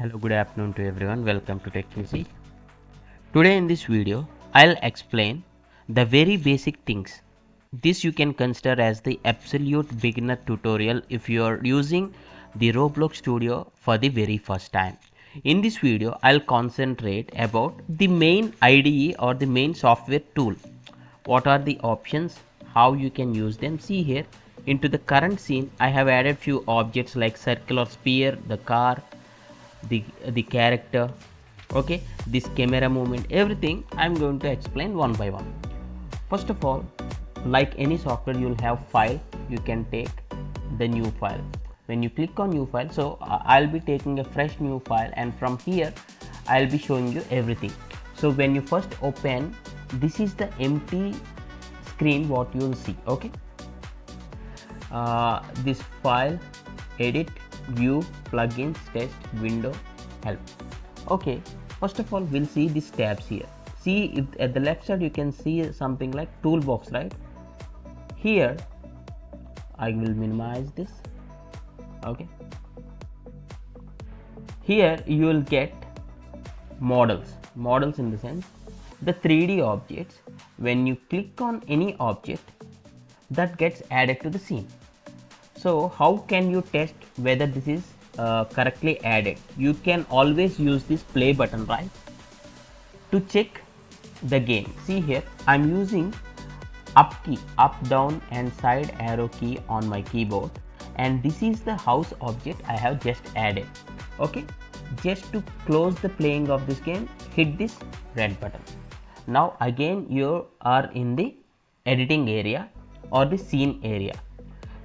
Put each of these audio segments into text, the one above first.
Hello, good afternoon to everyone. Welcome to TechQC. Today in this video, I'll explain the very basic things. This you can consider as the absolute beginner tutorial if you are using the Roblox Studio for the very first time. In this video, I'll concentrate about the main IDE or the main software tool. What are the options, how you can use them. See here, into the current scene, I have added few objects like circle or sphere, the car, the character, okay, this camera movement, everything I'm going to explain one by one. First of all, like any software, you'll have file. You can take the new file. When you click on new file, so I'll be taking a fresh new file, and from here I'll be showing you everything. So when you first open, this is the empty screen what you'll see. Okay, this file, edit, view, plugins, test, window, help. Okay, first of all, we'll see these tabs here. See, if at the left side you can see something like toolbox, right? Here I will minimize this. Okay, here you will get models in the sense the 3D objects. When you click on any object, that gets added to the scene. So how can you test whether this is correctly added? You can always use this play button, right, to check the game. See here, I'm using up key, up, down and side arrow key on my keyboard, and this is the house object I have just added. Okay, just to close the playing of this game, hit this red button. Now again you are in the editing area or the scene area.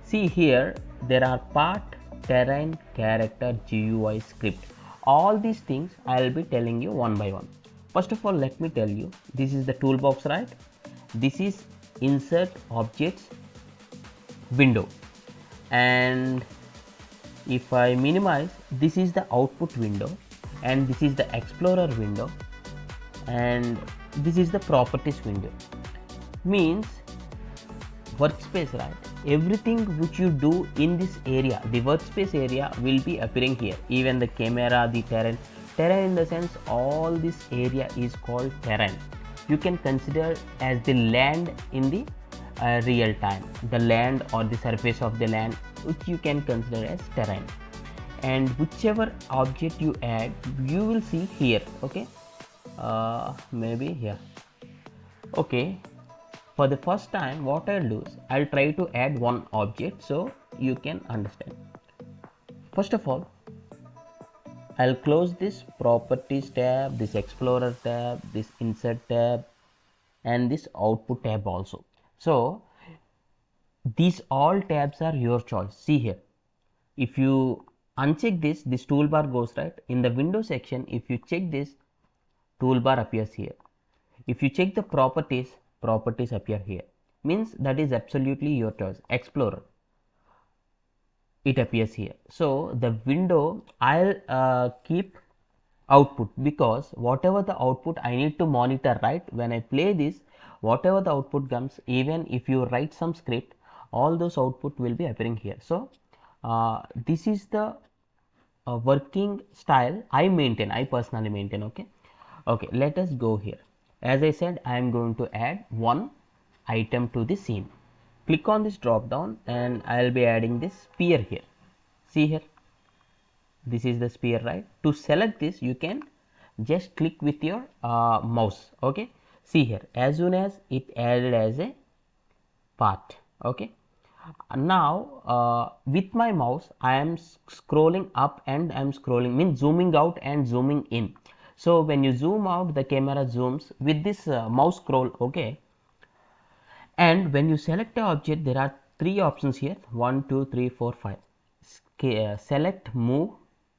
See here, there are part, terrain, character, GUI, script. All these things I'll be telling you one by one. First of all, let me tell you, this is the toolbox, right? This is insert objects window, and if I minimize, this is the output window, and this is the explorer window, and this is the properties window. Means workspace, right? Everything which you do in this area, the workspace area, will be appearing here. Even the camera, the terrain in the sense, all this area is called terrain. You can consider as the land in the real time, the land or the surface of the land, which you can consider as terrain. And whichever object you add, you will see here. Okay, maybe here. Okay, for the first time, what I'll do is I'll try to add one object so you can understand. First of all, I'll close this properties tab, this explorer tab, this insert tab, and this output tab also. So these all tabs are your choice. See here, if you uncheck this, this toolbar goes, right? In the window section, if you check this, toolbar appears here. If you check the properties appear here. Means that is absolutely your choice. Explorer, it appears here. So the window, I'll keep output, because whatever the output I need to monitor, right? When I play this, whatever the output comes, even if you write some script, all those output will be appearing here. So this is the working style I personally maintain. Okay, let us go here. As I said, I am going to add one item to the scene. Click on this drop down, and I'll be adding this sphere here. See here, this is the sphere, right? To select this, you can just click with your mouse. Okay, see here, as soon as it added as a part. Okay, now with my mouse I am scrolling up and I am scrolling, means zooming out and zooming in. So when you zoom out, the camera zooms with this mouse scroll. Okay, and when you select a object, there are three options here: 1, 2, 3, 4, 5. Select, move,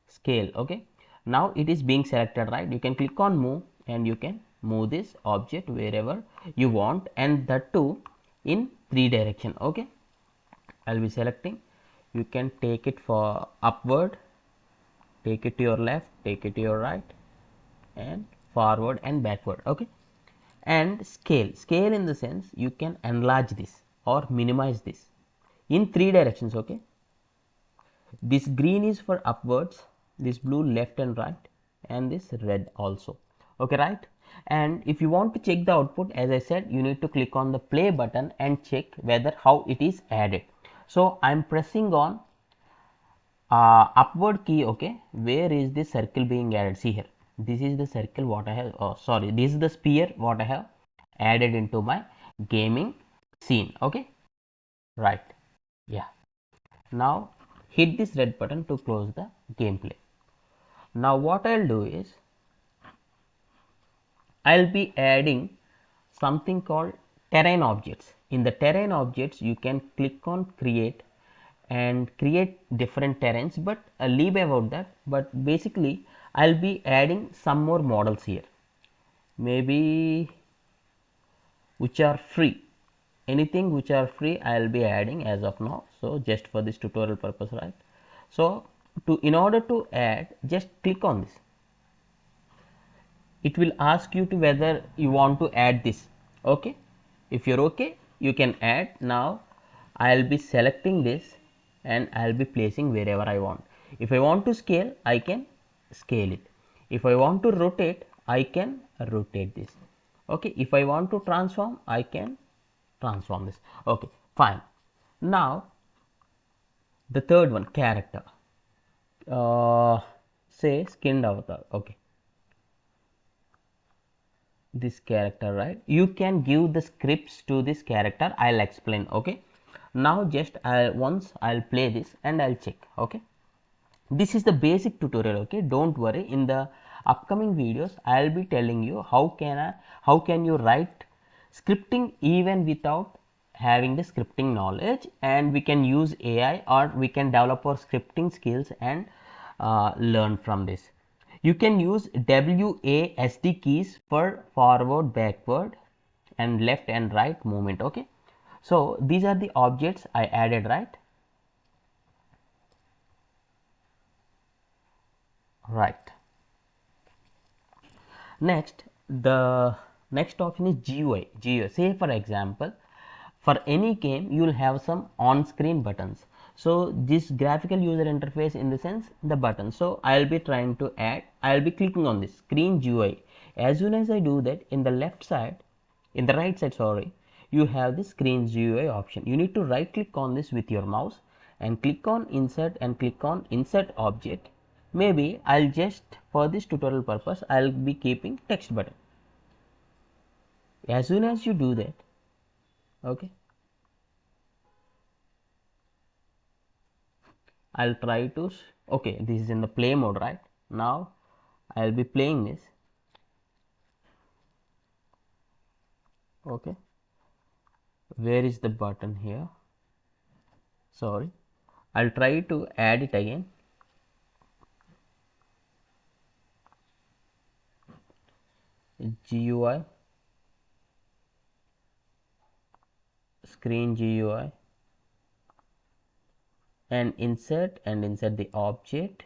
scale. Okay, now it is being selected, right? You can click on move and you can move this object wherever you want, and that too in 3 direction. Okay, I'll be selecting. You can take it for upward, take it to your left, take it to your right, and forward and backward. Okay, and scale in the sense you can enlarge this or minimize this in 3 directions. Okay, this green is for upwards, this blue left and right, and this red also. Okay, right? And if you want to check the output, as I said, you need to click on the play button and check whether how it is added. So I'm pressing on upward key. Okay, where is the circle being added? See here, this is the circle what I have, sorry, this is the sphere what I have added into my gaming scene. Okay, right, yeah. Now hit this red button to close the gameplay. Now what I'll do is I'll be adding something called terrain objects. In the terrain objects, you can click on create and create different terrains, but leave about that. But basically, I'll be adding some more models here, maybe which are free. Anything which are free, I'll be adding as of now. So just for this tutorial purpose, right? So in order to add, just click on this. It will ask you to whether you want to add this. Okay, if you're okay, you can add. Now I'll be selecting this and I'll be placing wherever I want. If I want to scale, I can scale it. If I want to rotate, I can rotate this. Okay, if I want to transform, I can transform this. Okay, fine. Now the third one, character, say skinned avatar. Okay, this character, right? You can give the scripts to this character. I'll explain. Okay, now just once I'll play this and I'll check. Okay, this is the basic tutorial. Okay, don't worry, in the upcoming videos I'll be telling you how can you write scripting even without having the scripting knowledge, and we can use AI or we can develop our scripting skills and learn from this. You can use WASD keys for forward, backward and left and right movement. Okay, so these are the objects I added, right? Right. Next, the next option is GUI. GUI. Say for example, for any game you will have some on-screen buttons. So this graphical user interface, in the sense the button. So I'll be trying to add. I'll be clicking on this screen GUI. As soon as I do that, in the left side, in the right side, sorry, you have the screen GUI option. You need to right click on this with your mouse and click on insert and click on insert object. Maybe I'll just, for this tutorial purpose, I'll be keeping text button. As soon as you do that, okay, I'll try to, okay, this is in the play mode, right? Now I'll be playing this. Okay, where is the button here? Sorry, I'll try to add it again. GUI, screen GUI, and insert the object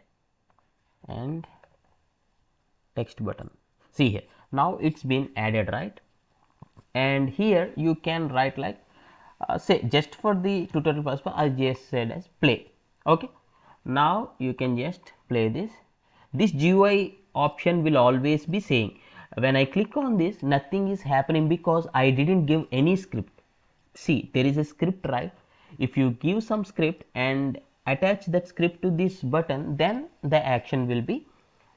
and text button. See here, now it's been added, right? And here you can write like say, just for the tutorial purpose, I just said as play. Okay, now you can just play this. This GUI option will always be saying, when I click on this, nothing is happening because I didn't give any script. See, there is a script, right? If you give some script and attach that script to this button, then the action will be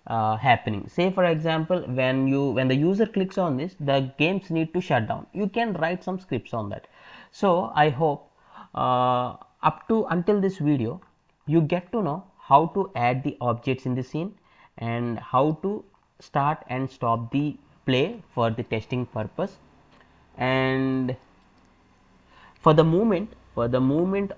happening. Say for example, when the user clicks on this, the games need to shut down. You can write some scripts on that. So I hope up to until this video you get to know how to add the objects in the scene and how to start and stop the play for the testing purpose. And for the movement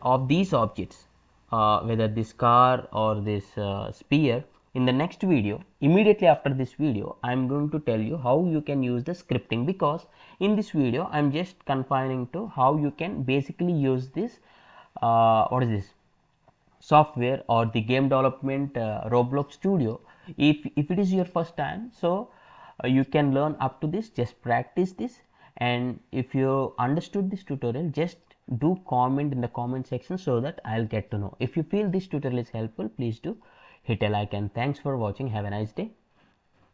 of these objects, whether this car or this sphere, in the next video, immediately after this video, I am going to tell you how you can use the scripting, because in this video I am just confining to how you can basically use this what is this software or the game development Roblox Studio. If it is your first time, so you can learn up to this, just practice this, and if you understood this tutorial, just do comment in the comment section so that I'll get to know. If you feel this tutorial is helpful, please do hit a like and thanks for watching. Have a nice day.